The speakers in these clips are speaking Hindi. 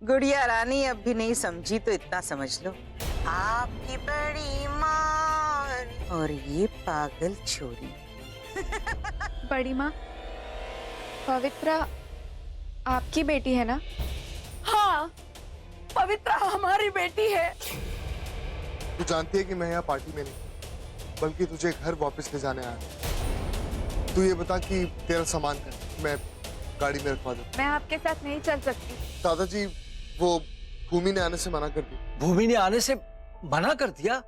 गुड़िया रानी अब भी नहीं समझी तो इतना समझ लो, आपकी बड़ी माँ और ये पागल छोरी। बड़ी माँ, पवित्रा आपकी बेटी है ना? हाँ, पवित्रा हमारी बेटी है। तू जानती है कि मैं यहाँ पार्टी में नहीं, बल्कि तुझे घर वापस ले जाने आया। तू ये बता कि तेरा सामान है, मैं गाड़ी में रखवा दूं। मैं आपके साथ नहीं चल सकती। दादाजी, वो भूमि ने आने से मना कर दी। भूमि ने आने से मना कर दिया?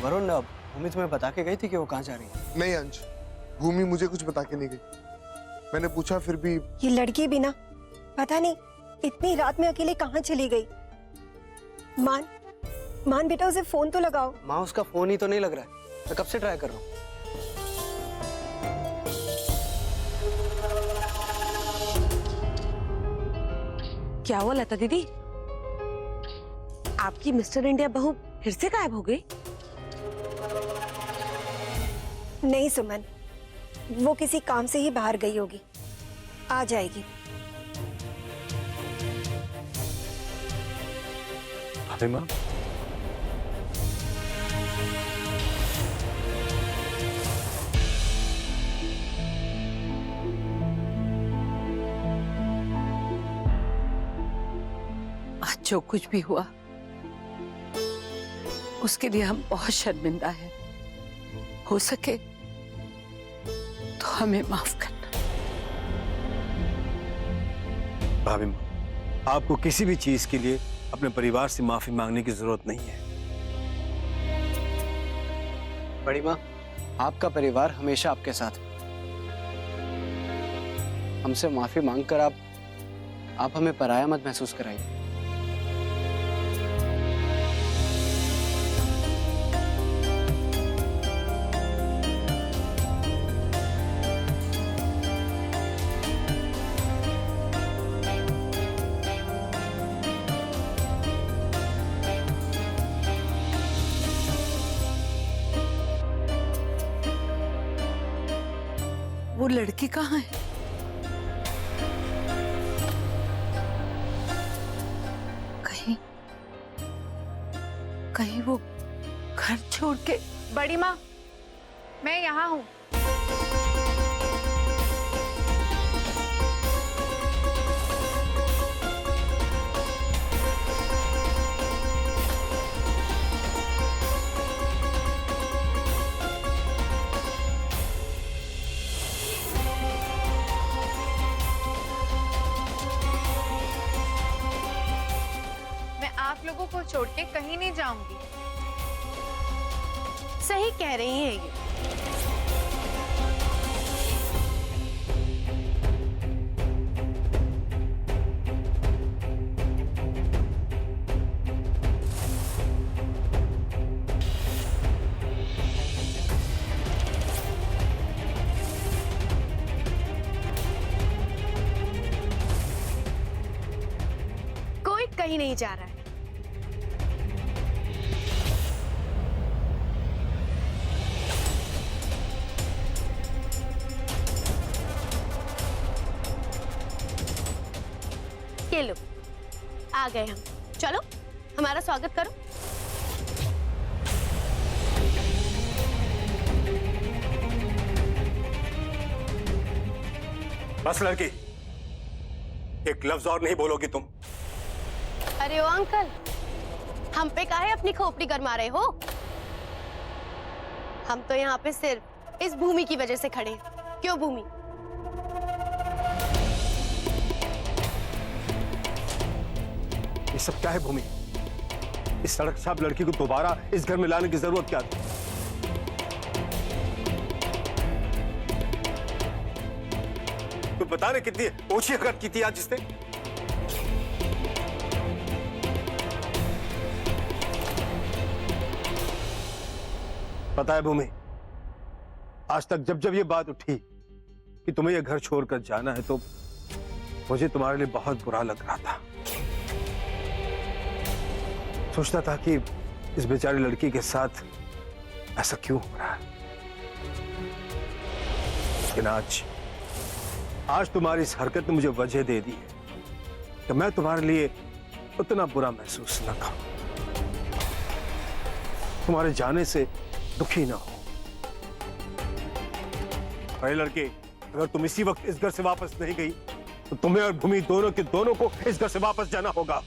वरुण, भूमि तुम्हें बता के गई थी कि वो कहाँ जा रही है? नहीं अंश, भूमि मुझे कुछ बता के नहीं गई। मैंने पूछा फिर भी। ये लड़की भी ना, पता नहीं इतनी रात में अकेले कहाँ चली गई। मान बेटा, उसे फोन तो लगाओ। माँ, उसका फोन ही तो नहीं लग रहा है। मैं कब से ट्राई कर रहा हूँ। क्या हुआ लता दीदी? आपकी मिस्टर इंडिया बहू फिर से गायब हो गई? नहीं सुमन, वो किसी काम से ही बाहर गई होगी, आ जाएगी। फातिमा, आज जो कुछ भी हुआ उसके लिए हम बहुत शर्मिंदा हैं। हो सके तो हमें माफ करना। भाभी माँ, आपको किसी भी चीज के लिए अपने परिवार से माफी मांगने की जरूरत नहीं है। बड़ी माँ, आपका परिवार हमेशा आपके साथ है। हमसे माफी मांगकर आप हमें पराया मत महसूस कराइए। वो लड़की कहाँ है? कहीं वो घर छोड़ के। बड़ी माँ, मैं यहाँ हूँ। आप लोगों को छोड़ के कहीं नहीं जाऊंगी। सही कह रही है ये। कोई कहीं नहीं जा रहा है। ये लो, आ गए हम। चलो हमारा स्वागत करो। बस लड़की, एक लफ्ज और नहीं बोलोगी तुम। अरे ओ अंकल, हम पे काहे अपनी खोपड़ी गरमा रहे हो? हम तो यहाँ पे सिर्फ इस भूमि की वजह से खड़े हैं। क्यों भूमि? ये सब क्या है भूमि? इस सड़क छाप लड़की को दोबारा इस घर में लाने की जरूरत क्या थी? तो बता रहे कितनी ओछी हरकत की थी आज इसने। पता है भूमि, आज तक जब जब ये बात उठी कि तुम्हें ये घर छोड़कर जाना है तो मुझे तुम्हारे लिए बहुत बुरा लग रहा था। सोचता था कि इस बेचारी लड़की के साथ ऐसा क्यों हो रहा है। लेकिन आज तुम्हारी इस हरकत ने मुझे वजह दे दी है कि मैं तुम्हारे लिए उतना बुरा महसूस न करूं, तुम्हारे जाने से दुखी ना हो। अरे लड़के, अगर तुम इसी वक्त इस घर से वापस नहीं गई तो तुम्हें और भूमि दोनों के दोनों को इस घर से वापस जाना होगा।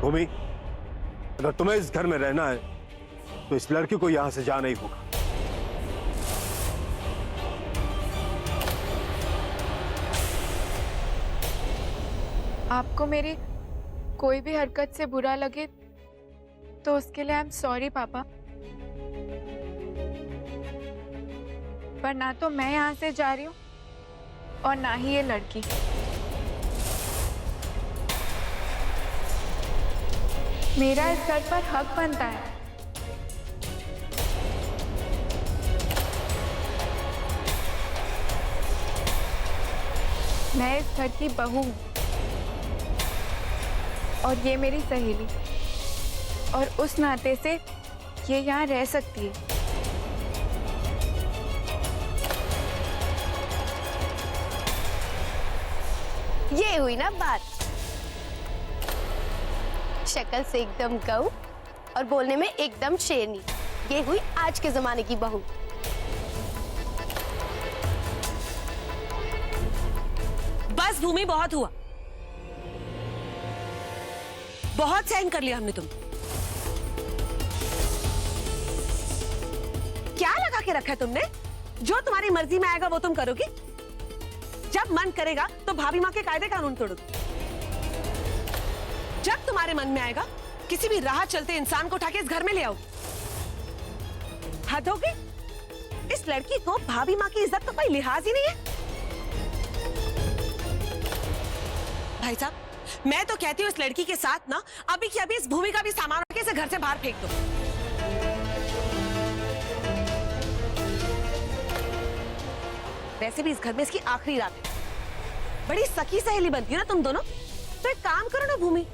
भूमि, अगर तुम्हें इस घर में रहना है तो इस लड़की को यहां से जाना ही होगा। आपको मेरी कोई भी हरकत से बुरा लगे तो उसके लिए आई एम सॉरी पापा, पर ना तो मैं यहाँ से जा रही हूँ और ना ही ये लड़की। मेरा इस घर पर हक बनता है। मैं इस घर की बहू हूँ और ये मेरी सहेली, और उस नाते से ये यहाँ रह सकती है। ये हुई ना बात, शक्ल से एकदम गऊ और बोलने में एकदम शेरनी। ये हुई आज के जमाने की बहू। बस भूमि, बहुत हुआ, बहुत सहन कर लिया हमने तुम। क्या लगा के रखा है तुमने? जो तुम्हारी मर्जी में आएगा वो तुम करोगी। जब मन करेगा तो भाभी माँ के कायदे कानून तोड़ोगी। जब तुम्हारे मन में आएगा किसी भी राह चलते इंसान को उठा के इस घर में ले आओ। हद होगी, इस लड़की को भाभी माँ की इज्जत तो कोई लिहाज ही नहीं है। भाई साहब, मैं तो कहती हूँ इस लड़की के साथ ना अभी की अभी इस भूमि का भी सामान उठा के इसे घर से बाहर फेंक दो। वैसे भी इस घर में इसकी आखिरी रात है। बड़ी सखी सहेली बनती है ना तुम दोनों, तो एक काम करो ना भूमि,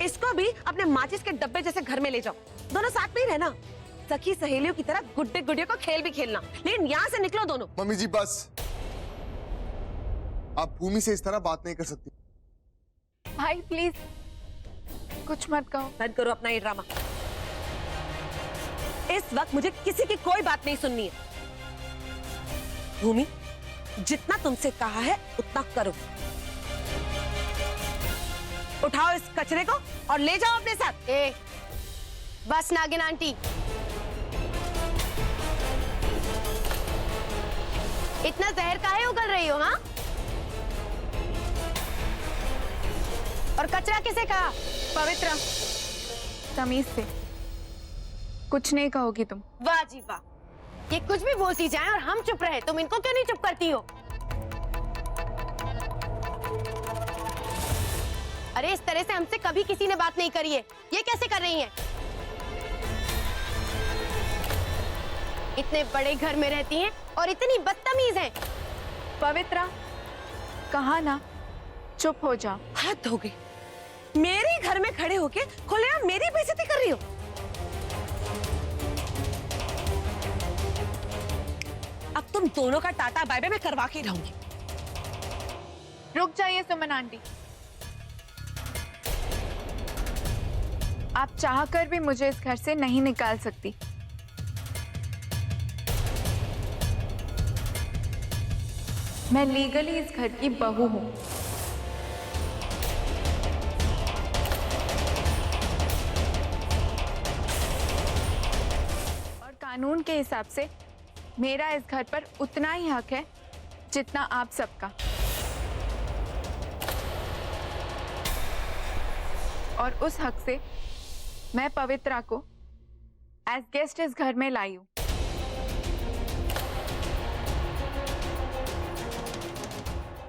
इसको भी अपने माचिस के डब्बे जैसे घर में ले जाओ। दोनों साथ में ही रहना, सखी सहेलियों की तरह गुड्डे गुड़ियों को खेल भी खेलना, लेकिन यहाँ से निकलो दोनों। मम्मी जी बस, आप भूमि से इस तरह बात नहीं कर सकती। भाई प्लीज कुछ मत कहो। बंद करो अपना ये ड्रामा। इस वक्त मुझे किसी की कोई बात नहीं सुननी है। भूमि, जितना तुमसे कहा है उतना करो। उठाओ इस कचरे को और ले जाओ अपने साथ। बस नागिन आंटी, इतना जहर काहे उगल रही हो? हाँ, और कचरा किसे कहा? पवित्र, तमीज से कुछ नहीं कहोगी तुम। वाह जी वाह, ये कुछ भी बोलती जाए और हम चुप रहे। तुम इनको क्यों नहीं चुप करती हो? अरे इस तरह से हमसे कभी किसी ने बात नहीं करी है, ये कैसे कर रही हैं? इतने बड़े घर में रहती हैं और इतनी बदतमीज हैं। पवित्रा, कहा ना चुप हो जाओ। हद हो गई, मेरे घर में खड़े होके खुलेआम मेरी बेइज्जती कर रही हो। अब तुम दोनों का टाटा बाय बाय मैं करवा के रहूंगी। रुक जाइए सुमन आंटी, आप चाहकर भी मुझे इस घर से नहीं निकाल सकती। मैं लीगली इस घर की बहू हूं। और कानून के हिसाब से मेरा इस घर पर उतना ही हक है जितना आप सबका। और उस हक से मैं पवित्रा को एज गेस्ट इस घर में लाई हूं।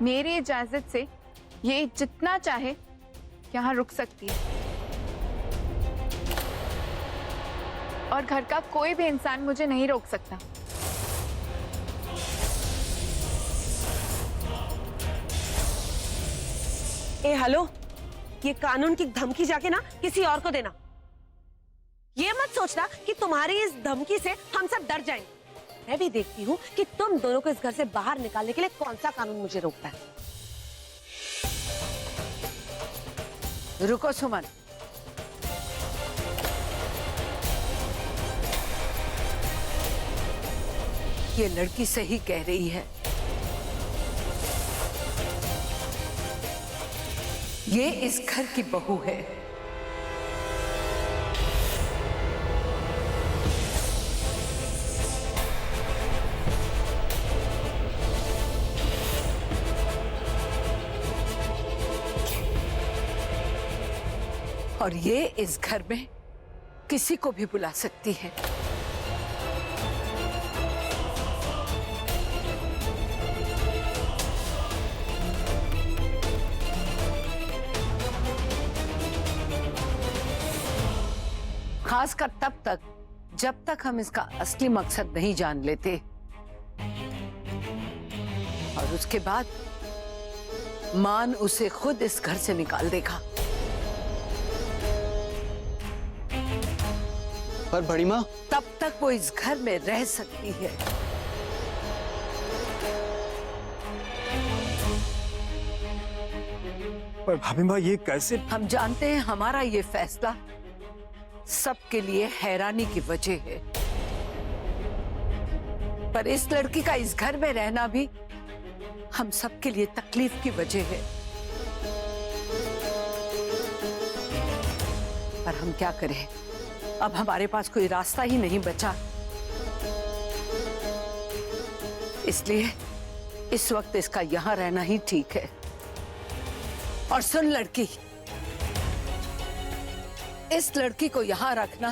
मेरी इजाजत से ये जितना चाहे यहाँ रुक सकती है, और घर का कोई भी इंसान मुझे नहीं रोक सकता। ए हेलो, ये कानून की धमकी जाके ना किसी और को देना। ये मत सोचना कि तुम्हारी इस धमकी से हम सब डर जाएंगे। मैं भी देखती हूँ कि तुम दोनों को इस घर से बाहर निकालने के लिए कौन सा कानून मुझे रोकता है। रुको सुमन, ये लड़की सही कह रही है। ये इस घर की बहू है। और ये इस घर में किसी को भी बुला सकती है। खासकर तब तक जब तक हम इसका असली मकसद नहीं जान लेते, और उसके बाद मान उसे खुद इस घर से निकाल देगा। पर बड़ी माँ, तब तक वो इस घर में रह सकती है। पर भाभी माँ ये कैसे? हम जानते हैं हमारा ये फैसला सबके लिए हैरानी की वजह है, पर इस लड़की का इस घर में रहना भी हम सबके लिए तकलीफ की वजह है। पर हम क्या करें, अब हमारे पास कोई रास्ता ही नहीं बचा। इसलिए इस वक्त इसका यहां रहना ही ठीक है। और सुन लड़की, इस लड़की को यहां रखना,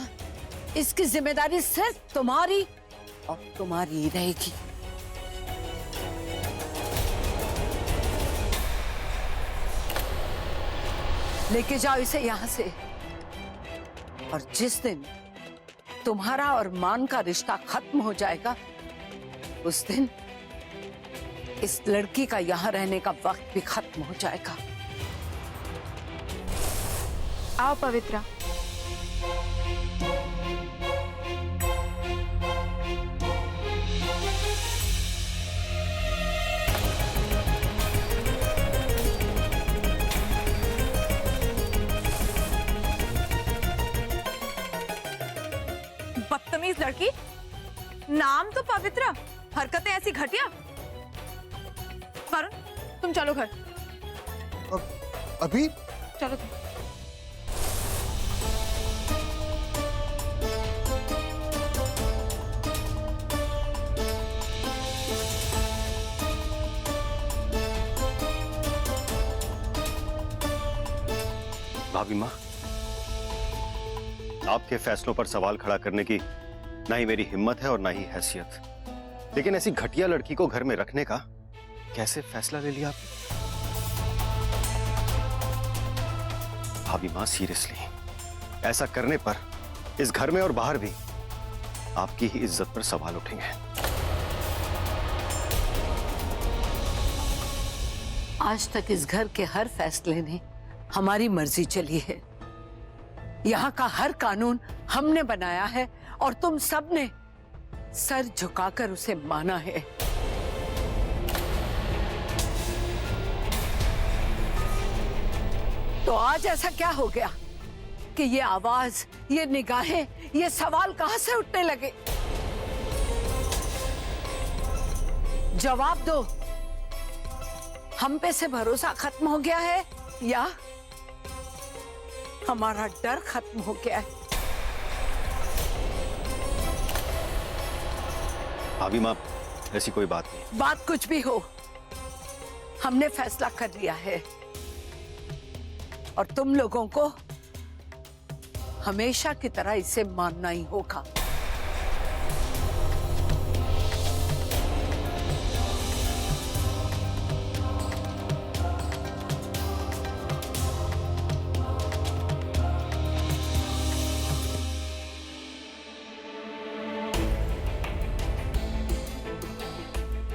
इसकी जिम्मेदारी सिर्फ तुम्हारी और तुम्हारी ही रहेगी। लेके जाओ इसे यहां से, और जिस दिन तुम्हारा और मान का रिश्ता खत्म हो जाएगा, उस दिन इस लड़की का यहां रहने का वक्त भी खत्म हो जाएगा। आओ पवित्रा। बदतमीज लड़की, नाम तो पवित्र, हरकतें ऐसी घटिया। वरुण, तुम चलो घर। अभी? चलो तुम। भाभी माँ, आपके फैसलों पर सवाल खड़ा करने की ना ही मेरी हिम्मत है और ना ही हैसियत, लेकिन ऐसी घटिया लड़की को घर में रखने का कैसे फैसला ले लिया आपने? भाभी माँ, सीरियसली ऐसा करने पर इस घर में और बाहर भी आपकी ही इज्जत पर सवाल उठेंगे। आज तक इस घर के हर फैसले ने हमारी मर्जी चली है। यहाँ का हर कानून हमने बनाया है और तुम सब ने सर झुकाकर उसे माना है। तो आज ऐसा क्या हो गया कि ये आवाज, ये निगाहें, ये सवाल कहां से उठने लगे? जवाब दो। हम पे से भरोसा खत्म हो गया है या हमारा डर खत्म हो गया है? भाभी माँ, ऐसी कोई बात नहीं। बात कुछ भी हो, हमने फैसला कर लिया है और तुम लोगों को हमेशा की तरह इसे मानना ही होगा।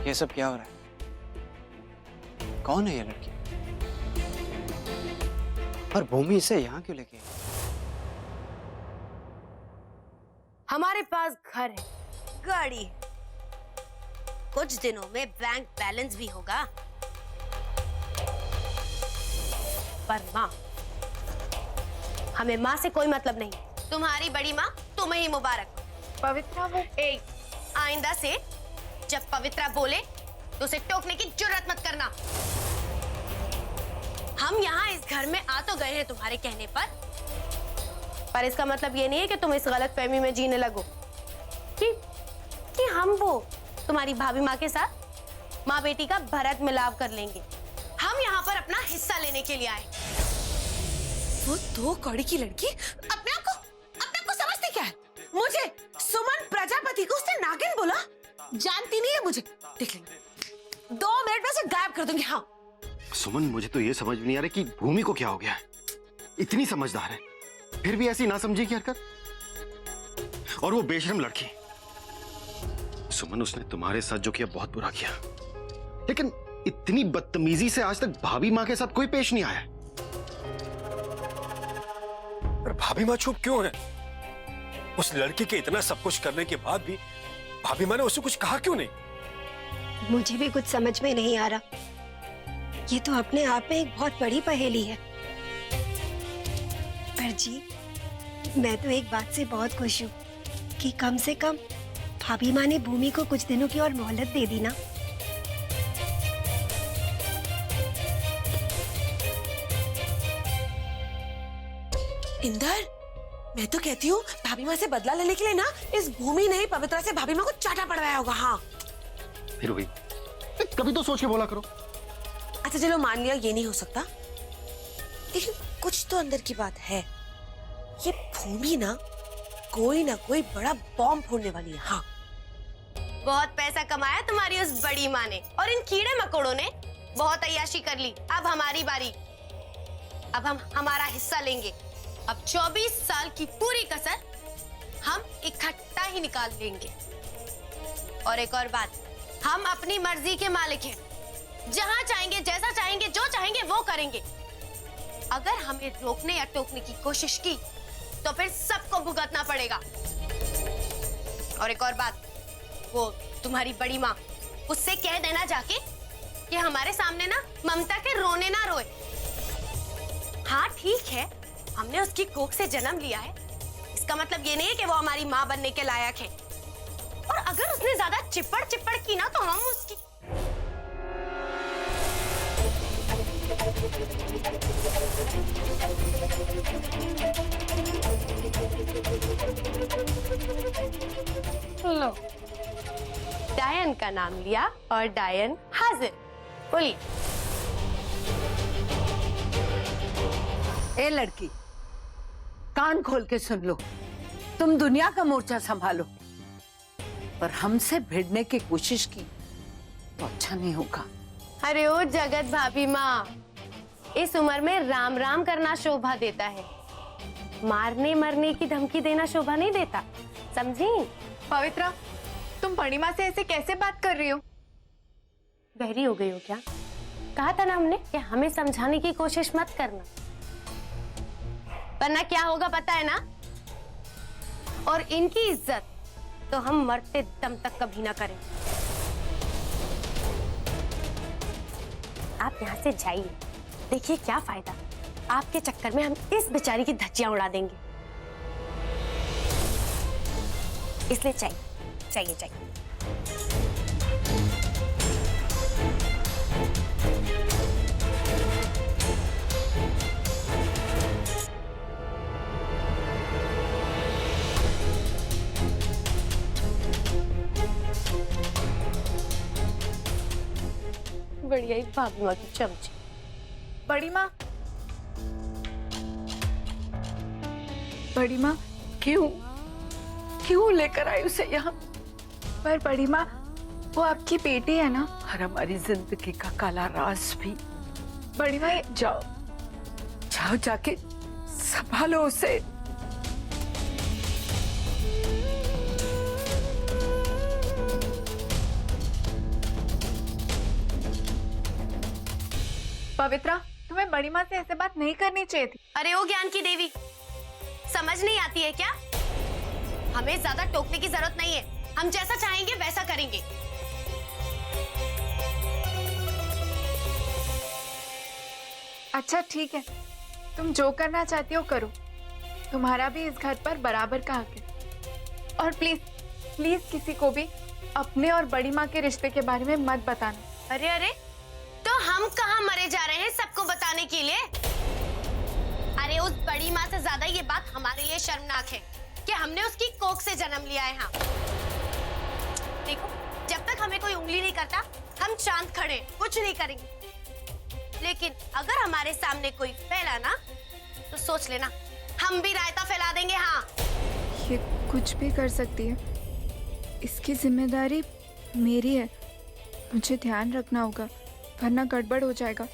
ये सब क्या हो रहा है? कौन है ये लड़की? और भूमि इसे यहाँ क्यों लेके आई? हमारे पास घर है, गाड़ी है, कुछ दिनों में बैंक बैलेंस भी होगा, पर माँ, हमें माँ से कोई मतलब नहीं। तुम्हारी बड़ी माँ तुम्हें ही मुबारक। पवित्रा वो आइंदा से जब पवित्रा बोले तो उसे टोकने की जुर्रत मत करना। हम यहाँ इस घर में आ तो गए हैं तुम्हारे कहने पर इसका मतलब ये नहीं है कि तुम इस गलत फहमी में जीने लगो कि हम वो तुम्हारी भाभी माँ के साथ माँ बेटी का भरत मिलाप कर लेंगे। हम यहाँ पर अपना हिस्सा लेने के लिए आए। वो दो कौड़ी की लड़की अपने आप को समझती क्या है? मुझे सुमन प्रजापति को उसने नागिन बोला, जानती नहीं है मुझे। देख लेंगे 2 मिनट में उसे गायब कर दूंगी। हाँ सुमन, मुझे तो ये समझ में नहीं आ रहा कि भूमि को क्या हो गया है। इतनी समझदार है फिर भी ऐसी नासमझी की हरकत। और वो बेशरम लड़की सुमन, उसने तुम्हारे साथ जो किया बहुत बुरा किया, लेकिन इतनी बदतमीजी से आज तक भाभी माँ के साथ कोई पेश नहीं आया। पर भाभी माँ चुप क्यों है? उस लड़की के इतना सब कुछ करने के बाद भी भाभी माँ ने उसे कुछ कहा क्यों नहीं? मुझे भी कुछ समझ में नहीं आ रहा। ये तो अपने आप में एक बहुत बड़ी पहेली है। पर जी, मैं तो एक बात से बहुत खुश हूँ कि कम से कम भाभी माँ ने भूमि को कुछ दिनों की और मोहलत दे दी ना। इंदर, मैं तो कहती हूँ भाभी माँ से बदला लेने के लिए ना इस भूमि ने ही पवित्रा से भाभी माँ को चाटा पड़वाया होगा। हाँ फिर वही, कभी तो सोच के बोला करो। अच्छा चलो मान लिया ये नहीं हो सकता, लेकिन कुछ तो अंदर की बात है। ये भूमि ना कोई बड़ा बॉम्ब फोड़ने वाली है। हाँ बहुत पैसा कमाया तुम्हारी उस बड़ी माँ ने और इन कीड़े मकोड़ों ने बहुत अय्याशी कर ली। अब हमारी बारी, अब हम हमारा हिस्सा लेंगे। अब 24 साल की पूरी कसर हम इकट्ठा ही निकाल लेंगे। और एक और बात, हम अपनी मर्जी के मालिक हैं। जहां चाहेंगे, जैसा चाहेंगे, जो चाहेंगे वो करेंगे। अगर हमें रोकने या टोकने की कोशिश की तो फिर सबको भुगतना पड़ेगा। और एक और बात, वो तुम्हारी बड़ी माँ, उससे कह देना जाके कि हमारे सामने ना ममता के रोने ना रोए। हाँ ठीक है, हमने उसकी कोख से जन्म लिया है, इसका मतलब ये नहीं है कि वो हमारी माँ बनने के लायक है। और अगर उसने ज्यादा चिपड़ की ना तो हम उसकी लो, डायन का नाम लिया और डायन हाजिर। बोलिए। ए लड़की, कान खोल के सुन लो। तुम दुनिया का मोर्चा संभालो, पर हमसे भिड़ने की कोशिश की तो अच्छा नहीं होगा। अरे ओ जगत भाभी माँ, इस उम्र में राम राम करना शोभा देता है, मारने मरने की धमकी देना शोभा नहीं देता, समझी? पवित्रा, तुम बड़ी माँ से ऐसे कैसे बात कर रही हो? बहरी हो गई हो क्या? कहा था ना हमने कि हमें समझाने की कोशिश मत करना, वरना क्या होगा पता है ना? और इनकी इज्जत तो हम मरते दम तक कभी ना करें। आप यहाँ से जाइए, देखिए क्या फायदा, आपके चक्कर में हम इस बेचारी की धज्जियां उड़ा देंगे। इसलिए चाहिए। बढ़िया ही भाभी माँ की चमची। बड़ी माँ क्यों लेकर आई उसे यहाँ? पर बड़ी माँ, वो आपकी बेटी है ना? और हमारी जिंदगी का काला राज भी। बड़ी माँ, जाओ जाके संभालो उसे। पवित्रा, तुम्हें बड़ी माँ से ऐसे बात नहीं करनी चाहिए थी। अरे ओ ज्ञान की देवी, समझ नहीं आती है क्या? हमें ज्यादा टोकने की जरूरत नहीं है, हम जैसा चाहेंगे वैसा करेंगे। अच्छा ठीक है, तुम जो करना चाहती हो करो, तुम्हारा भी इस घर पर बराबर का हक है। और प्लीज प्लीज किसी को भी अपने और बड़ी माँ के रिश्ते के बारे में मत बताना। अरे अरे, तो हम कहाँ मरे जा रहे हैं सबको बताने के लिए? अरे उस बड़ी माँ से ज्यादा ये बात हमारे लिए शर्मनाक है कि हमने उसकी कोख से जन्म लिया है। हाँ देखो, जब तक हमें कोई उंगली नहीं करता हम चांद खड़े कुछ नहीं करेंगे, लेकिन अगर हमारे सामने कोई फैला ना तो सोच लेना हम भी रायता फैला देंगे। हाँ, ये कुछ भी कर सकती है, इसकी जिम्मेदारी मेरी है। मुझे ध्यान रखना होगा वरना गड़बड़ हो जाएगा।